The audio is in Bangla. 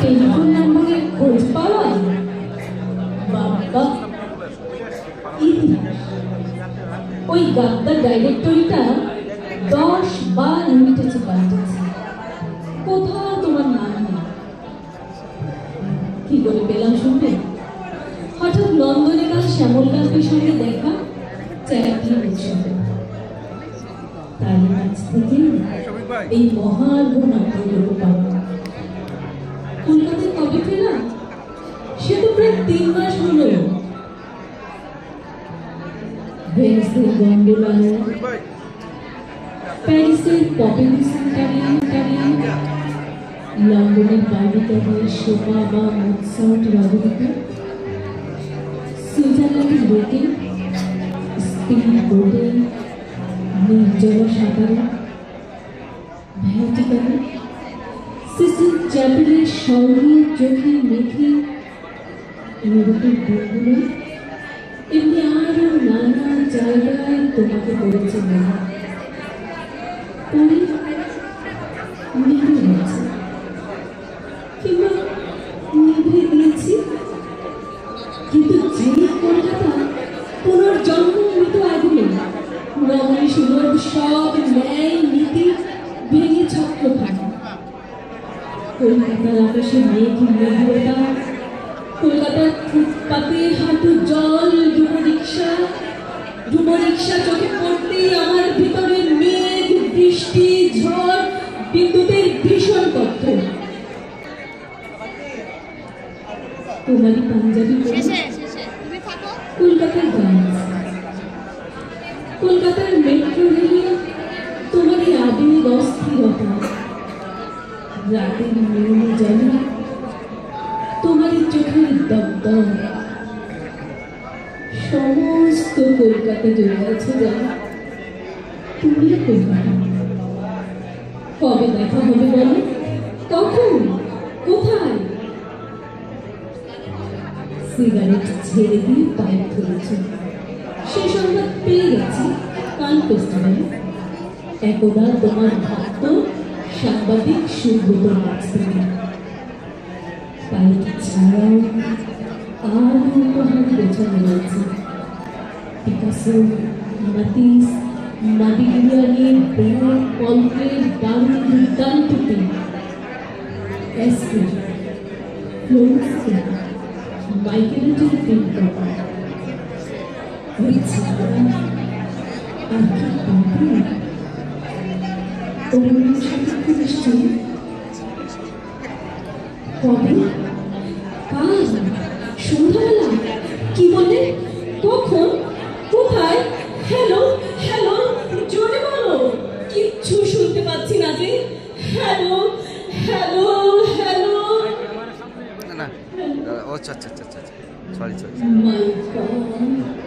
টেলিফোন নাম্বারে খোঁজ পাওয়া, বাবা ইতিহাস। ওই গাদ্দার ডাইরেক্টরিটা 10 বার ইউনিটেছে পাল্টেছে, কোথাও তোমার নাম নেই। কি করে পেলাম শুনবে? হঠাৎ লন্ডনে কাল শ্যামলকান্তের সঙ্গে দেখা, চ্যাটলি উৎসবে। তার কাছ থেকে এই মহার্ঘ নাট্যগুলো পাওয়া। কলকাতায় কবে ফেরা? সে তো প্রায় 3 মাস হলো। ভেনিসের গন্ডোলায়, প্যারিসের পপেলিসেন্টারিয়ান, লন্ডনের বাড়িটাদের শোভা বা মোৎসার্ট রাগরিকা, সুইজারল্যান্ডের লোকে স্পিড বোটে, নির্জলা সাগরে, ভ্যাটিকানে, সিসিল চ্যাপেলের স্বর্গীয় চোখে মেখে ইউরোপের দিনগুলো, এমনি আরো নানা জায়গায় তোমাকে করেছে মনে। পরে নিভে গেছে, কিংবা নিভে দিয়েছি, কিন্তু যে কলকাতা পুনর্জন্ম মৃত আগুনে নগরী সুলভ সব ন্যায় নীতি ভেঙে ছত্র খায়। কলকাতার আকাশে মেঘ মধুরতা, কলকাতার ফুটপাতে হাঁটু জল, ডুবো রিক্সা চোখে পড়তেই আমার ভিতরে মেঘ, বৃষ্টি, ঝড়, বিদ্যুতের ভীষণ তথ্য। তোমারই পাঞ্জাবি কলকাতার গাছ, কলকাতার মেট্রো রেলে তোমারই আবেগ অস্থিরতা, রাতের মৌন জলে তোমারই চোখের দগদগ। সমস্ত কলকাতা জুড়ে আছে জানো, তুমিও কলকাতা। কবে দেখা হবে বলো? কখন? কোথায়? সিগারেট ছেড়ে দিয়ে পাইপ ধরেছে, সে সংবাদ পেয়ে গেছি কান ফেস্টিভ্যালে। একদা তোমার ভক্ত সাংবাদিক সুব্রত কাছ থেকে। পাইপ ছাড়াও আর উপহার গোছানো রয়েছে, পিকাসো, মাতিস, মাদিগিরিয়ানি, বেল, পলকের দারুণ দুর্দান্ত pen, SP, Florencia, Michelangelo paint করা। ওই ছাড়া আর কি পাবো? অরুণের সাথে নিশ্চয়ই। কবে? কাল সন্ধ্যাবেলা? কি বলে? কখন? কোথায়? হ্যালো হ্যালো, জোরে বলো, কিচ্ছু শুনতে পাচ্ছি না যে। Hello hello hello. না, ও আচ্ছা আচ্ছা আচ্ছা, সরি সরি। মাই গড।